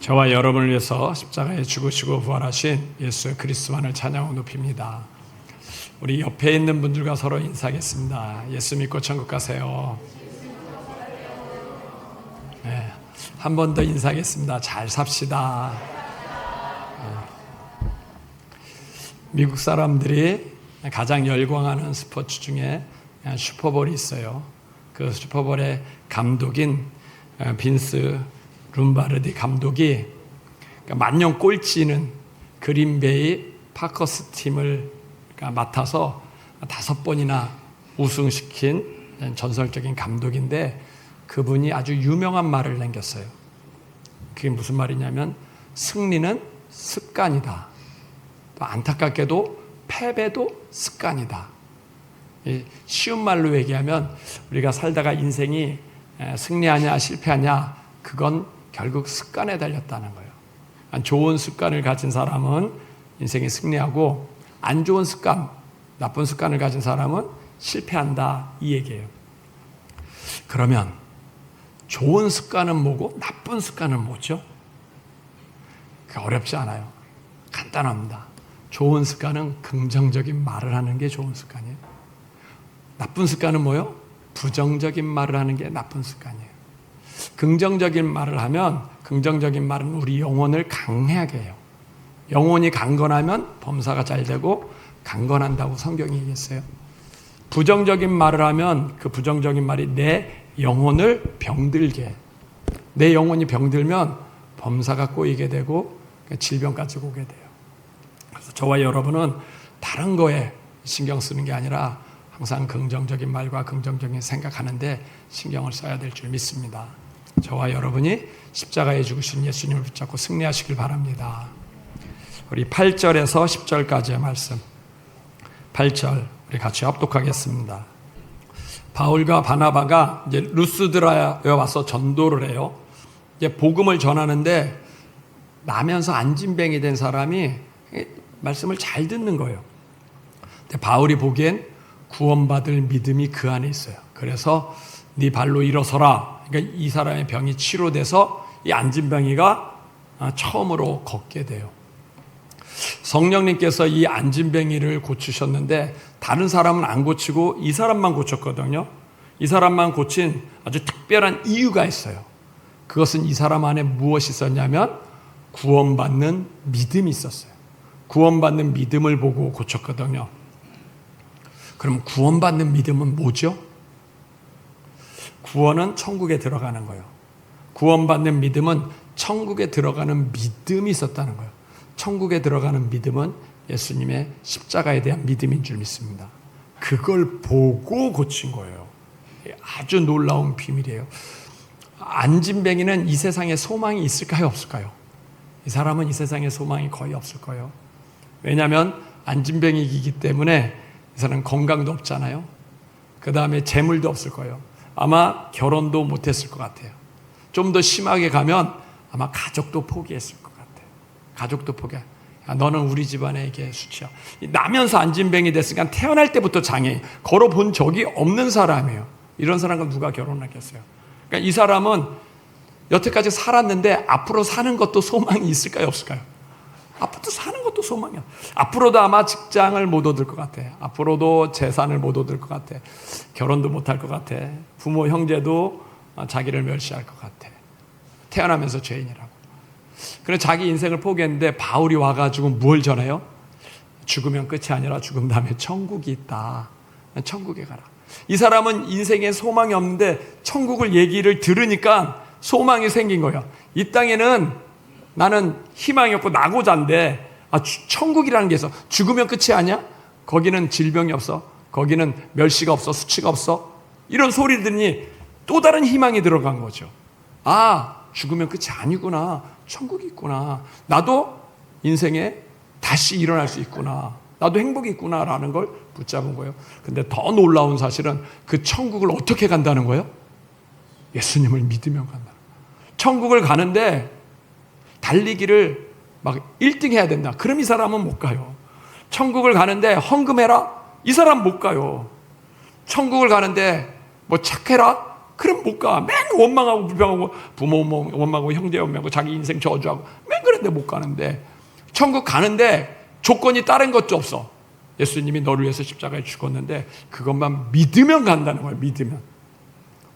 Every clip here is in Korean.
저와 여러분을 위해서 십자가에 죽으시고 부활하신 예수 그리스도만을 찬양하고 높입니다. 우리 옆에 있는 분들과 서로 인사하겠습니다. 예수 믿고 천국 가세요. 네, 한 번 더 인사하겠습니다. 잘 삽시다. 미국 사람들이 가장 열광하는 스포츠 중에 슈퍼볼이 있어요. 그 슈퍼볼의 감독인 빈스 룸바르디 감독이 만년 꼴찌는 그린베이 파커스 팀을 맡아서 5번이나 우승시킨 전설적인 감독인데, 그분이 아주 유명한 말을 남겼어요. 그게 무슨 말이냐면 승리는 습관이다. 또 안타깝게도 패배도 습관이다. 쉬운 말로 얘기하면 우리가 살다가 인생이 승리하냐 실패하냐, 그건 결국 습관에 달렸다는 거예요. 좋은 습관을 가진 사람은 인생이 승리하고, 안 좋은 습관, 나쁜 습관을 가진 사람은 실패한다, 이 얘기예요. 그러면 좋은 습관은 뭐고 나쁜 습관은 뭐죠? 어렵지 않아요. 간단합니다. 좋은 습관은 긍정적인 말을 하는 게 좋은 습관이에요. 나쁜 습관은 뭐예요? 부정적인 말을 하는 게 나쁜 습관이에요. 긍정적인 말을 하면, 긍정적인 말은 우리 영혼을 강하게 해요. 영혼이 강건하면 범사가 잘 되고 강건한다고 성경이 얘기했어요. 부정적인 말을 하면 그 부정적인 말이 내 영혼을 병들게 해요. 내 영혼이 병들면 범사가 꼬이게 되고 질병까지 오게 돼요. 그래서 저와 여러분은 다른 거에 신경 쓰는 게 아니라 항상 긍정적인 말과 긍정적인 생각하는데 신경을 써야 될 줄 믿습니다. 저와 여러분이 십자가에 죽으신 예수님을 붙잡고 승리하시길 바랍니다. 우리 8절에서 10절까지의 말씀, 8절 우리 같이 합독하겠습니다. 바울과 바나바가 이제 루스드라에 와서 전도를 해요. 이제 복음을 전하는데 나면서 안진뱅이 된 사람이 말씀을 잘 듣는 거예요. 근데 바울이 보기엔 구원받을 믿음이 그 안에 있어요. 그래서 네 발로 일어서라. 그러니까 이 사람의 병이 치료돼서 이 안진뱅이가 처음으로 걷게 돼요. 성령님께서 이 안진뱅이를 고치셨는데 다른 사람은 안 고치고 이 사람만 고쳤거든요. 이 사람만 고친 아주 특별한 이유가 있어요. 그것은 이 사람 안에 무엇이 있었냐면 구원받는 믿음이 있었어요. 구원받는 믿음을 보고 고쳤거든요. 그럼 구원받는 믿음은 뭐죠? 구원은 천국에 들어가는 거예요. 구원받는 믿음은 천국에 들어가는 믿음이 있었다는 거예요. 천국에 들어가는 믿음은 예수님의 십자가에 대한 믿음인 줄 믿습니다. 그걸 보고 고친 거예요. 아주 놀라운 비밀이에요. 안진뱅이는 이 세상에 소망이 있을까요, 없을까요? 이 사람은 이 세상에 소망이 거의 없을 거예요. 왜냐하면 안진뱅이이기 때문에 이 사람은 건강도 없잖아요. 그 다음에 재물도 없을 거예요. 아마 결혼도 못했을 것 같아요. 좀 더 심하게 가면 아마 가족도 포기했을 것 같아요. 가족도 포기해. 너는 우리 집안에게 수치야. 나면서 안진뱅이 됐으니까 태어날 때부터 장애인, 걸어본 적이 없는 사람이에요. 이런 사람과 누가 결혼하겠어요? 그러니까 이 사람은 여태까지 살았는데 앞으로 사는 것도 소망이 있을까요, 없을까요? 앞으로도 사는 것도 소망이야. 앞으로도 아마 직장을 못 얻을 것 같아. 앞으로도 재산을 못 얻을 것 같아. 결혼도 못 할 것 같아. 부모, 형제도 자기를 멸시할 것 같아. 태어나면서 죄인이라고. 그래서 자기 인생을 포기했는데 바울이 와가지고 뭘 전해요? 죽으면 끝이 아니라 죽음 다음에 천국이 있다. 천국에 가라. 이 사람은 인생에 소망이 없는데 천국을 얘기를 들으니까 소망이 생긴 거예요. 이 땅에는 나는 희망이 없고 낙오자인데 천국이라는 게 있어. 죽으면 끝이 아니야? 거기는 질병이 없어. 거기는 멸시가 없어. 수치가 없어. 이런 소리를 들으니 또 다른 희망이 들어간 거죠. 죽으면 끝이 아니구나. 천국이 있구나. 나도 인생에 다시 일어날 수 있구나. 나도 행복이 있구나라는 걸 붙잡은 거예요. 근데 더 놀라운 사실은 그 천국을 어떻게 간다는 거예요? 예수님을 믿으면 간다. 천국을 가는데 달리기를 막 1등 해야 된다. 그럼 이 사람은 못 가요. 천국을 가는데 헌금해라? 이 사람 못 가요. 천국을 가는데 뭐 착해라? 그럼 못 가. 맨 원망하고 불평하고 부모 원망하고 형제 원망하고 자기 인생 저주하고 맨 그런데 못 가는데, 천국 가는데 조건이 다른 것도 없어. 예수님이 너를 위해서 십자가에 죽었는데 그것만 믿으면 간다는 거예요. 믿으면.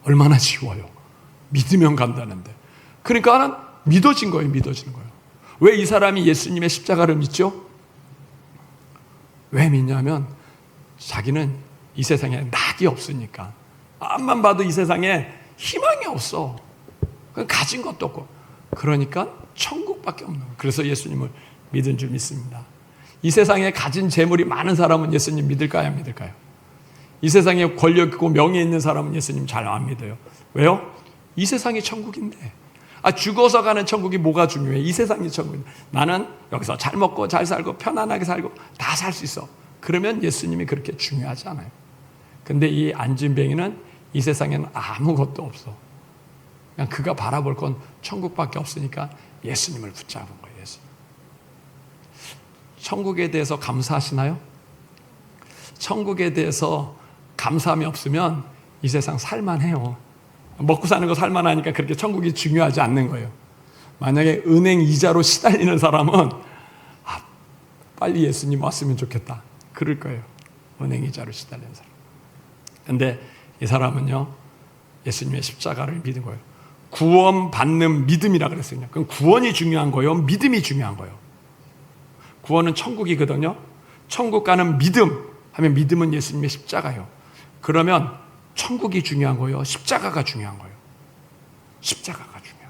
얼마나 쉬워요. 믿으면 간다는데. 그러니까는 믿어진 거예요. 믿어지는 거예요. 왜 이 사람이 예수님의 십자가를 믿죠? 왜 믿냐면 자기는 이 세상에 낙이 없으니까. 앞만 봐도 이 세상에 희망이 없어. 가진 것도 없고. 그러니까 천국밖에 없는 거예요. 그래서 예수님을 믿은 줄 믿습니다. 이 세상에 가진 재물이 많은 사람은 예수님 믿을까요? 안 믿을까요? 이 세상에 권력 있고 명예 있는 사람은 예수님 잘 안 믿어요. 왜요? 이 세상이 천국인데. 죽어서 가는 천국이 뭐가 중요해? 이 세상이 천국인데. 나는 여기서 잘 먹고 잘 살고 편안하게 살고 다 살 수 있어. 그러면 예수님이 그렇게 중요하지 않아요. 근데 이 안진뱅이는 이 세상에는 아무것도 없어. 그냥 그가 바라볼 건 천국밖에 없으니까 예수님을 붙잡은 거예요. 예수님. 천국에 대해서 감사하시나요? 천국에 대해서 감사함이 없으면 이 세상 살만해요. 먹고 사는 거 살만하니까 그렇게 천국이 중요하지 않는 거예요. 만약에 은행 이자로 시달리는 사람은 빨리 예수님 왔으면 좋겠다. 그럴 거예요. 은행 이자로 시달리는 사람. 근데 이 사람은요, 예수님의 십자가를 믿은 거예요. 구원받는 믿음이라 그랬어요. 그럼 구원이 중요한 거예요? 믿음이 중요한 거예요? 구원은 천국이거든요. 천국 가는 믿음 하면 믿음은 예수님의 십자가예요. 그러면 천국이 중요한 거예요? 십자가가 중요한 거예요? 십자가가 중요해요.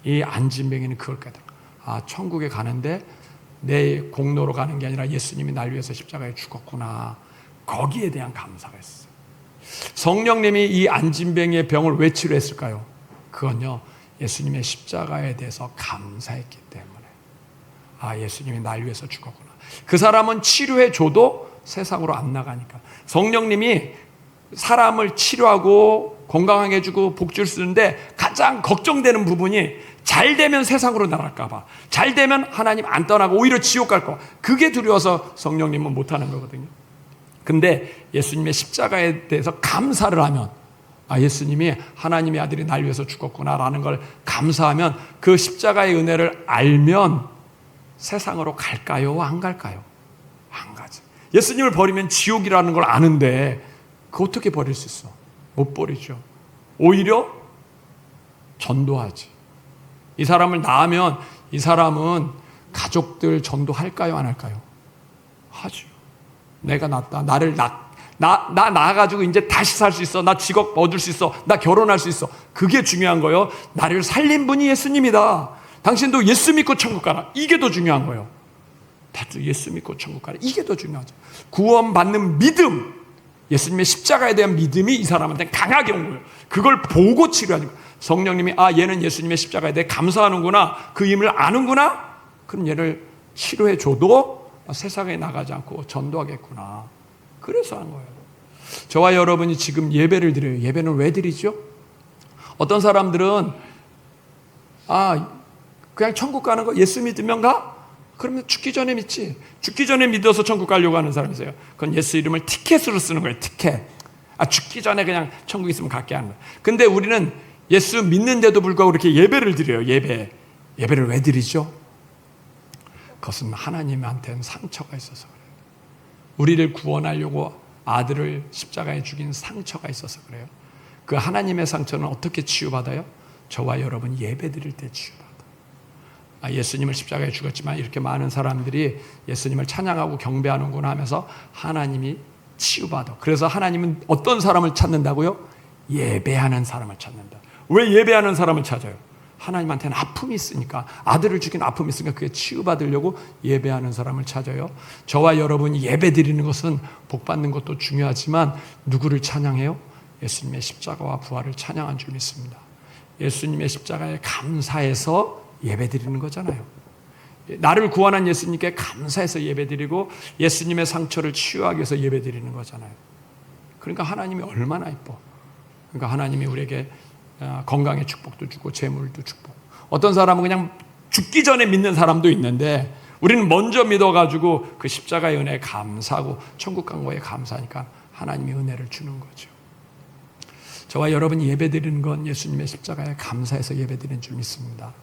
이 안진뱅이는 그걸 깨달아. 천국에 가는데 내 공로로 가는 게 아니라 예수님이 날 위해서 십자가에 죽었구나. 거기에 대한 감사가 있어요. 성령님이 이 안진뱅이의 병을 왜 치료했을까요? 그건요, 예수님의 십자가에 대해서 감사했기 때문에. 예수님이 날 위해서 죽었구나. 그 사람은 치료해줘도 세상으로 안 나가니까. 성령님이 사람을 치료하고 건강하게 해주고 복주를 쓰는데 가장 걱정되는 부분이 잘 되면 세상으로 나갈까 봐. 잘 되면 하나님 안 떠나고 오히려 지옥 갈 거. 그게 두려워서 성령님은 못하는 거거든요. 근데 예수님의 십자가에 대해서 감사를 하면, 예수님이 하나님의 아들이 날 위해서 죽었구나라는 걸 감사하면, 그 십자가의 은혜를 알면 세상으로 갈까요? 안 갈까요? 안 가지. 예수님을 버리면 지옥이라는 걸 아는데 그거 어떻게 버릴 수 있어? 못 버리죠. 오히려 전도하지. 이 사람을 낳으면 이 사람은 가족들 전도할까요? 안 할까요? 하죠. 내가 낳았다. 나 낳아가지고 이제 다시 살 수 있어. 나 직업 얻을 수 있어. 나 결혼할 수 있어. 그게 중요한 거예요. 나를 살린 분이 예수님이다. 당신도 예수 믿고 천국 가라. 이게 더 중요한 거예요. 다들 예수 믿고 천국 가라. 이게 더 중요하죠. 구원받는 믿음, 예수님의 십자가에 대한 믿음이 이 사람한테 강하게 온 거예요. 그걸 보고 치료하는 거예요. 성령님이 얘는 예수님의 십자가에 대해 감사하는구나. 그 힘을 아는구나. 그럼 얘를 치료해줘도 세상에 나가지 않고 전도하겠구나. 그래서 한 거예요. 저와 여러분이 지금 예배를 드려요. 예배는 왜 드리죠? 어떤 사람들은 그냥 천국 가는 거 예수 믿으면 가? 그러면 죽기 전에 믿지. 죽기 전에 믿어서 천국 가려고 하는 사람이 있어요. 그건 예수 이름을 티켓으로 쓰는 거예요. 티켓. 죽기 전에 그냥 천국 있으면 갈게 하는 거예요. 근데 우리는 예수 믿는데도 불구하고 이렇게 예배를 드려요. 예배를 왜 드리죠? 그것은 하나님한테는 상처가 있어서 그래요. 우리를 구원하려고 아들을 십자가에 죽인 상처가 있어서 그래요. 그 하나님의 상처는 어떻게 치유받아요? 저와 여러분 예배 드릴 때 치유받아요. 예수님을 십자가에 죽었지만 이렇게 많은 사람들이 예수님을 찬양하고 경배하는구나 하면서 하나님이 치유받아. 그래서 하나님은 어떤 사람을 찾는다고요? 예배하는 사람을 찾는다. 왜 예배하는 사람을 찾아요? 하나님한테는 아픔이 있으니까, 아들을 죽인 아픔이 있으니까 그게 치유받으려고 예배하는 사람을 찾아요. 저와 여러분이 예배 드리는 것은 복받는 것도 중요하지만 누구를 찬양해요? 예수님의 십자가와 부활을 찬양한 줄 믿습니다. 예수님의 십자가에 감사해서 예배 드리는 거잖아요. 나를 구원한 예수님께 감사해서 예배 드리고 예수님의 상처를 치유하기 위해서 예배 드리는 거잖아요. 그러니까 하나님이 얼마나 예뻐. 그러니까 하나님이 우리에게 건강의 축복도 주고 재물도 축복. 어떤 사람은 그냥 죽기 전에 믿는 사람도 있는데 우리는 먼저 믿어가지고 그 십자가의 은혜에 감사하고 천국 간 거에 감사하니까 하나님이 은혜를 주는 거죠. 저와 여러분이 예배드리는 건 예수님의 십자가에 감사해서 예배드리는 줄 믿습니다.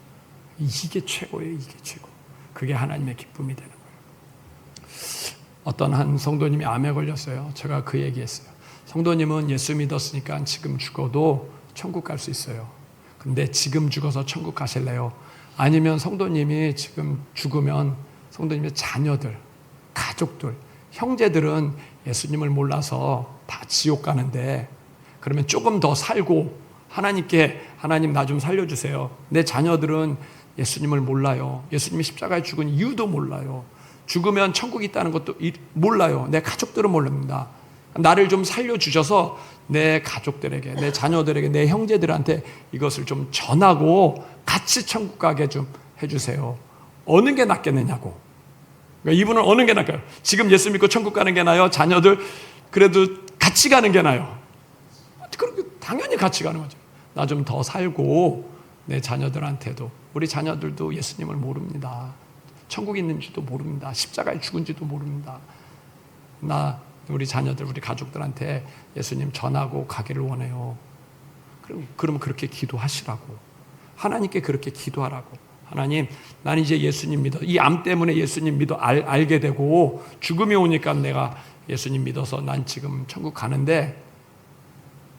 이게 최고예요. 이게 최고. 그게 하나님의 기쁨이 되는 거예요. 어떤 한 성도님이 암에 걸렸어요. 제가 그 얘기했어요. 성도님은 예수 믿었으니까 지금 죽어도 천국 갈 수 있어요. 근데 지금 죽어서 천국 가실래요? 아니면 성도님이 지금 죽으면 성도님의 자녀들, 가족들, 형제들은 예수님을 몰라서 다 지옥 가는데, 그러면 조금 더 살고 하나님께 하나님 나 좀 살려주세요. 내 자녀들은 예수님을 몰라요. 예수님이 십자가에 죽은 이유도 몰라요. 죽으면 천국이 있다는 것도 몰라요. 내 가족들은 모릅니다. 나를 좀 살려주셔서 내 가족들에게, 내 자녀들에게, 내 형제들한테 이것을 좀 전하고 같이 천국 가게 좀 해주세요. 어느 게 낫겠느냐고. 그러니까 이분은 어느 게 나을까요? 지금 예수 믿고 천국 가는 게 나아요? 자녀들 그래도 같이 가는 게 나아요? 그렇게 당연히 같이 가는 거죠. 나 좀 더 살고 내 자녀들한테도, 우리 자녀들도 예수님을 모릅니다. 천국에 있는지도 모릅니다. 십자가에 죽은지도 모릅니다. 우리 자녀들, 우리 가족들한테 예수님 전하고 가기를 원해요. 그럼 그렇게 기도하시라고. 하나님께 그렇게 기도하라고. 하나님, 난 이제 예수님 믿어. 이 암 때문에 예수님 믿어 알게 되고 죽음이 오니까 내가 예수님 믿어서 난 지금 천국 가는데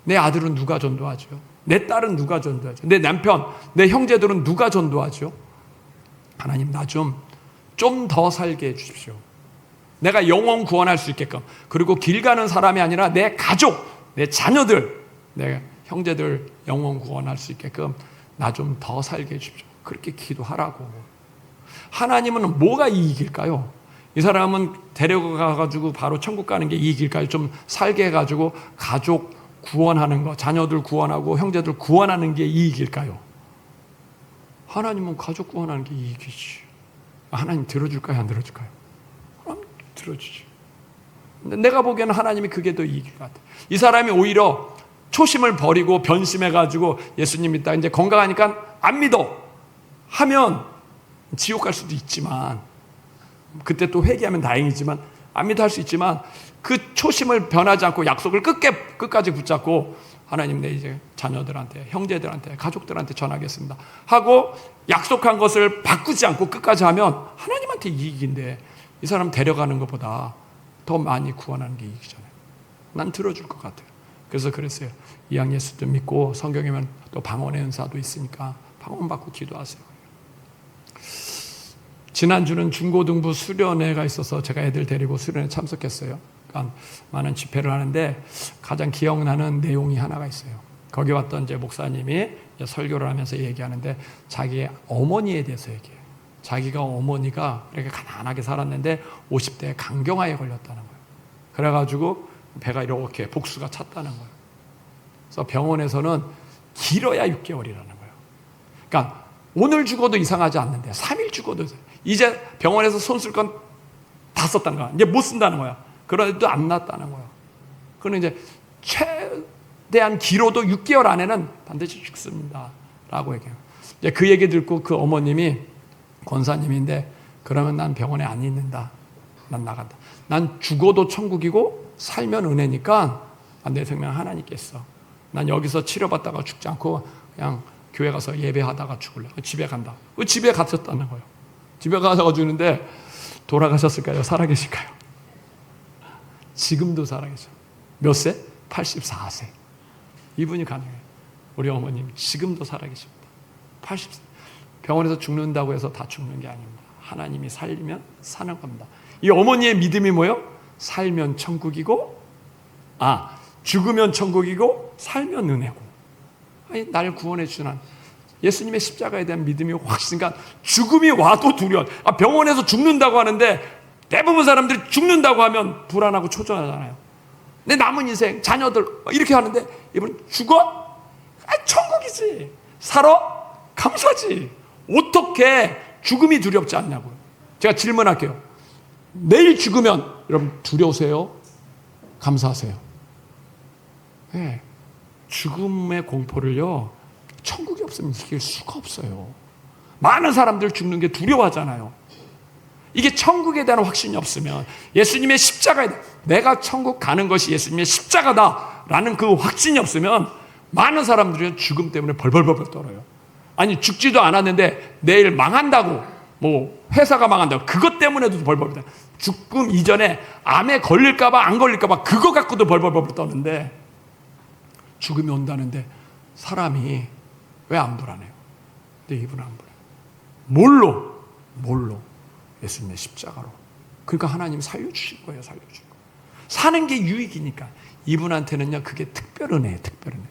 내 아들은 누가 전도하죠? 내 딸은 누가 전도하죠? 내 남편, 내 형제들은 누가 전도하죠? 하나님, 나 좀 더 살게 해주십시오. 내가 영원 구원할 수 있게끔. 그리고 길 가는 사람이 아니라 내 가족, 내 자녀들, 내 형제들 영원 구원할 수 있게끔 나 좀 더 살게 해주십시오. 그렇게 기도하라고. 하나님은 뭐가 이익일까요? 이 사람은 데려가가지고 바로 천국 가는 게 이익일까요? 좀 살게 해가지고 가족 구원하는 거, 자녀들 구원하고 형제들 구원하는 게 이익일까요? 하나님은 가족 구원하는 게 이익이지. 하나님 들어줄까요? 안 들어줄까요? 하나님 들어주지. 근데 내가 보기에는 하나님이 그게 더 이익일 것 같아요. 이 사람이 오히려 초심을 버리고 변심해가지고 예수님 믿다 이제 건강하니까 안 믿어 하면 지옥 갈 수도 있지만, 그때 또 회개하면 다행이지만, 안 믿어 할 수 있지만, 그 초심을 변하지 않고 약속을 끝까지 붙잡고 하나님, 내 이제 자녀들한테, 형제들한테, 가족들한테 전하겠습니다 하고 약속한 것을 바꾸지 않고 끝까지 하면 하나님한테 이익인데, 이 사람 데려가는 것보다 더 많이 구원하는 게 이익이잖아요. 난 들어줄 것 같아요. 그래서 그랬어요. 이왕 예수도 믿고 성경에는 또 방언의 은사도 있으니까 방언 받고 기도하세요. 지난주는 중고등부 수련회가 있어서 제가 애들 데리고 수련회 참석했어요. 그러니까 많은 집회를 하는데 가장 기억나는 내용이 하나가 있어요. 거기 왔던 이제 목사님이 설교를 하면서 얘기하는데 자기의 어머니에 대해서 얘기해요. 자기가 어머니가 이렇게 가난하게 살았는데 50대에 간경화에 걸렸다는 거예요. 그래가지고 배가 이렇게 복수가 찼다는 거예요. 그래서 병원에서는 길어야 6개월이라는 거예요. 그러니까 오늘 죽어도 이상하지 않는데 3일 죽어도 이제 병원에서 손 쓸 건 다 썼다는 거야. 이제 못 쓴다는 거야. 그런데도 안 났다는 거야. 그는 이제 최대한 길어도 6개월 안에는 반드시 죽습니다 라고 얘기해요. 이제 그 얘기 듣고 그 어머님이 권사님인데, 그러면 난 병원에 안 있는다. 난 나간다. 난 죽어도 천국이고 살면 은혜니까 내 생명 하나님께 있어. 난 여기서 치료받다가 죽지 않고 그냥 교회 가서 예배하다가 죽을래. 집에 간다. 집에 갔었다는 거예요. 집에 가서 죽는데 돌아가셨을까요? 살아계실까요? 지금도 살아계셔. 몇 세? 84세. 이분이 가능해요. 우리 어머님 지금도 살아계십니다. 80세. 병원에서 죽는다고 해서 다 죽는 게 아닙니다. 하나님이 살리면 사는 겁니다. 이 어머니의 믿음이 뭐예요? 살면 천국이고, 죽으면 천국이고, 살면 은혜고. 아니, 나를 구원해 주시는 예수님의 십자가에 대한 믿음이 확신과 죽음이 와도 두려워. 병원에서 죽는다고 하는데 대부분 사람들이 죽는다고 하면 불안하고 초조하잖아요. 내 남은 인생, 자녀들 이렇게 하는데 이분은 죽어? 천국이지. 살아? 감사지. 어떻게 죽음이 두렵지 않냐고요. 제가 질문할게요. 내일 죽으면 여러분 두려우세요? 감사하세요? 네. 죽음의 공포를요, 천국이 없으면 이길 수가 없어요. 많은 사람들 죽는 게 두려워하잖아요. 이게 천국에 대한 확신이 없으면, 예수님의 십자가에 내가 천국 가는 것이 예수님의 십자가다라는 그 확신이 없으면 많은 사람들이 죽음 때문에 벌벌벌 떨어요. 아니 죽지도 않았는데 내일 망한다고, 뭐 회사가 망한다고, 그것 때문에도 벌벌벌 떨어요. 죽음 이전에 암에 걸릴까봐 안 걸릴까봐 그거 갖고도 벌벌벌 떠는데, 죽음이 온다는데 사람이 왜 암도라네요? 근데 이분은 안 보내요. 뭘로? 예수님의 십자가로. 그러니까 하나님 살려주신 거예요. 살려주신 거예요. 사는 게 유익이니까. 이분한테는요, 그게 특별 은혜예요. 특별 은혜.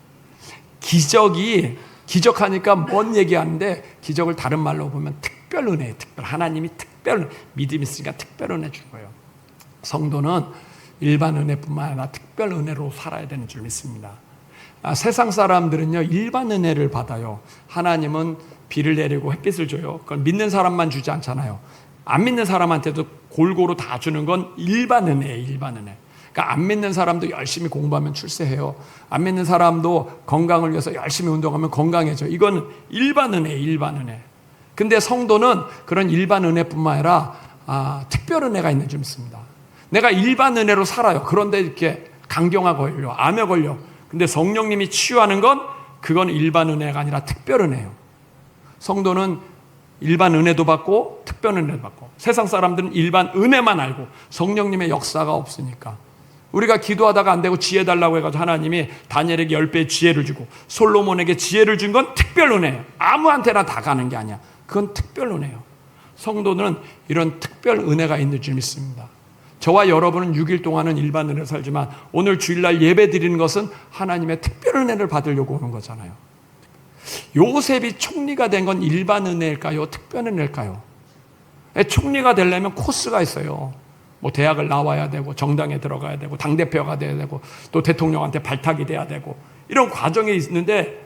기적하니까 뭔 얘기하는데, 기적을 다른 말로 보면 특별 은혜예요. 특별. 하나님이 특별 믿음이 있으니까 특별 은혜 준 거예요. 성도는 일반 은혜뿐만 아니라 특별 은혜로 살아야 되는 줄 믿습니다. 세상 사람들은요, 일반 은혜를 받아요. 하나님은 비를 내리고 햇빛을 줘요. 그건 믿는 사람만 주지 않잖아요. 안 믿는 사람한테도 골고루 다 주는 건 일반 은혜예요. 일반 은혜. 그러니까 안 믿는 사람도 열심히 공부하면 출세해요. 안 믿는 사람도 건강을 위해서 열심히 운동하면 건강해져요. 이건 일반 은혜예요. 일반 은혜. 근데 성도는 그런 일반 은혜뿐만 아니라 특별 은혜가 있는 줄 믿습니다. 내가 일반 은혜로 살아요. 그런데 이렇게 간경화 걸려, 암에 걸려. 근데 성령님이 치유하는 건, 그건 일반 은혜가 아니라 특별 은혜예요. 성도는 일반 은혜도 받고 특별 은혜도 받고, 세상 사람들은 일반 은혜만 알고 성령님의 역사가 없으니까, 우리가 기도하다가 안 되고 지혜 달라고 해가지고 하나님이 다니엘에게 10배의 지혜를 주고 솔로몬에게 지혜를 준 건 특별 은혜예요. 아무한테나 다 가는 게 아니야. 그건 특별 은혜예요. 성도는 이런 특별 은혜가 있는 줄 믿습니다. 저와 여러분은 6일 동안은 일반 은혜를 살지만 오늘 주일날 예배 드리는 것은 하나님의 특별 은혜를 받으려고 오는 거잖아요. 요셉이 총리가 된 건 일반 은혜일까요? 특별 은혜일까요? 총리가 되려면 코스가 있어요. 뭐 대학을 나와야 되고, 정당에 들어가야 되고, 당대표가 돼야 되고, 또 대통령한테 발탁이 돼야 되고, 이런 과정이 있는데,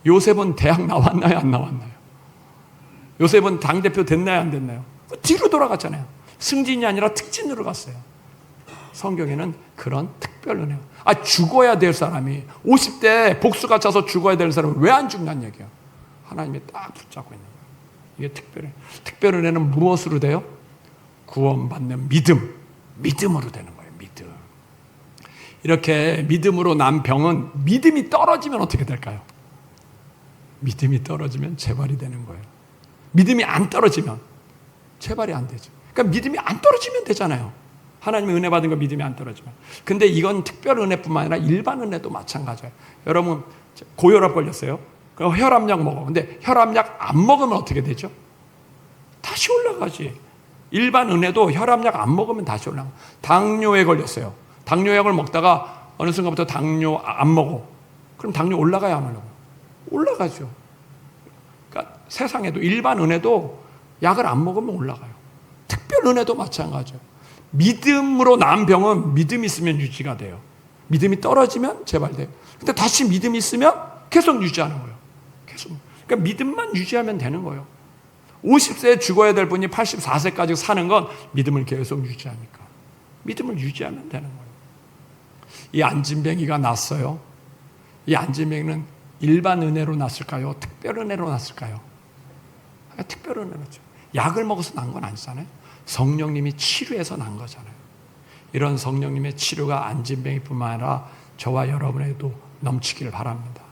요셉은 대학 나왔나요? 안 나왔나요? 요셉은 당대표 됐나요? 안 됐나요? 뒤로 돌아갔잖아요. 승진이 아니라 특진으로 갔어요. 성경에는 그런 특별 은혜요. 죽어야 될 사람이, 50대 복수가 차서 죽어야 될 사람은 왜 안 죽냐는 얘기예요. 하나님이 딱 붙잡고 있는 거예요. 이게 특별해. 특별 은혜는 무엇으로 돼요? 구원받는 믿음으로 되는 거예요. 믿음. 이렇게 믿음으로 난 병은, 믿음이 떨어지면 어떻게 될까요? 믿음이 떨어지면 재발이 되는 거예요. 믿음이 안 떨어지면 재발이 안 되죠. 그러니까 믿음이 안 떨어지면 되잖아요. 하나님의 은혜 받은 거 믿음이 안 떨어지면. 근데 이건 특별 은혜뿐만 아니라 일반 은혜도 마찬가지예요. 여러분 고혈압 걸렸어요. 그럼 혈압약 먹어. 근데 혈압약 안 먹으면 어떻게 되죠? 다시 올라가지. 일반 은혜도 혈압약 안 먹으면 다시 올라가. 당뇨에 걸렸어요. 당뇨약을 먹다가 어느 순간부터 당뇨 안 먹어. 그럼 당뇨 올라가야 안 올라가요? 올라가죠. 그러니까 세상에도 일반 은혜도 약을 안 먹으면 올라가요. 특별 은혜도 마찬가지예요. 믿음으로 난 병은 믿음이 있으면 유지가 돼요. 믿음이 떨어지면 재발돼요. 근데 다시 믿음이 있으면 계속 유지하는 거예요. 계속. 그러니까 믿음만 유지하면 되는 거예요. 50세에 죽어야 될 분이 84세까지 사는 건 믿음을 계속 유지하니까. 믿음을 유지하면 되는 거예요. 이 안진뱅이가 났어요. 이 안진뱅이는 일반 은혜로 났을까요? 특별 은혜로 났을까요? 특별 은혜로죠. 약을 먹어서 난 건 아니잖아요. 성령님이 치료해서 난 거잖아요. 이런 성령님의 치료가 안진뱅이뿐만 아니라 저와 여러분에게도 넘치기를 바랍니다.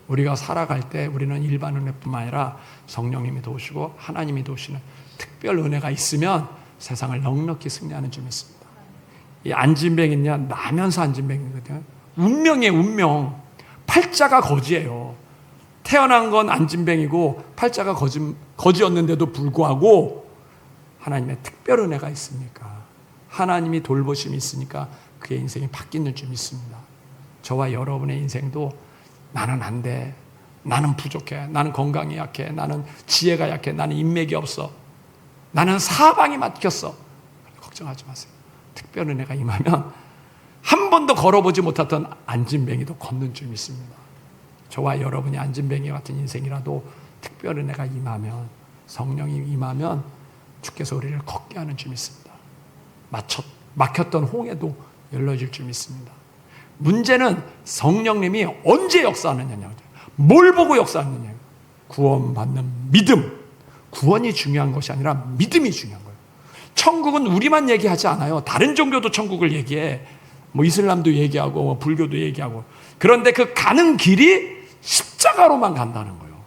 우리가 살아갈 때 우리는 일반 은혜뿐만 아니라 성령님이 도우시고 하나님이 도우시는 특별 은혜가 있으면 세상을 넉넉히 승리하는 줄 믿습니다. 이 안진뱅이냐, 나면서 안진뱅이거든요. 운명이에요, 운명. 팔자가 거지예요. 태어난 건 안진뱅이고 팔자가 거지였는데도 불구하고 하나님의 특별 은혜가 있으니까, 하나님이 돌보심이 있으니까 그의 인생이 바뀌는 줄 믿습니다. 저와 여러분의 인생도 나는 안 돼, 나는 부족해, 나는 건강이 약해, 나는 지혜가 약해, 나는 인맥이 없어, 나는 사방이 막혔어. 걱정하지 마세요. 특별 은혜가 임하면 한 번도 걸어보지 못했던 안진뱅이도 걷는 줄 믿습니다. 저와 여러분이 안진뱅이 같은 인생이라도 특별 은혜가 임하면, 성령이 임하면 주께서 우리를 걷게 하는 줄 믿습니다. 막혔던 홍해도 열려질 줄 믿습니다. 문제는 성령님이 언제 역사하느냐냐, 뭘 보고 역사하느냐. 구원받는 믿음. 구원이 중요한 것이 아니라 믿음이 중요한 거예요. 천국은 우리만 얘기하지 않아요. 다른 종교도 천국을 얘기해. 뭐 이슬람도 얘기하고, 뭐 불교도 얘기하고. 그런데 그 가는 길이 십자가로만 간다는 거예요.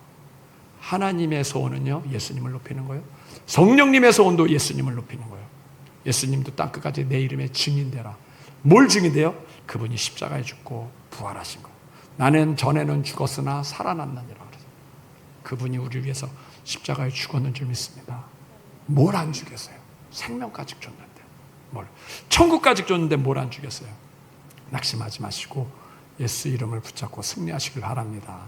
하나님의 소원은요, 예수님을 높이는 거예요. 성령님의 소원도 예수님을 높이는 거예요. 예수님도 땅끝까지 내 이름의 증인되라. 뭘 증인돼요? 그분이 십자가에 죽고 부활하신 거예요. 나는 전에는 죽었으나 살아났느니라 그래서 그분이 우리를 위해서 십자가에 죽었는 줄 믿습니다. 뭘 안 주겠어요? 생명까지 줬는데 뭘? 천국까지 줬는데 뭘 안 주겠어요? 낙심하지 마시고 예수 이름을 붙잡고 승리하시길 바랍니다.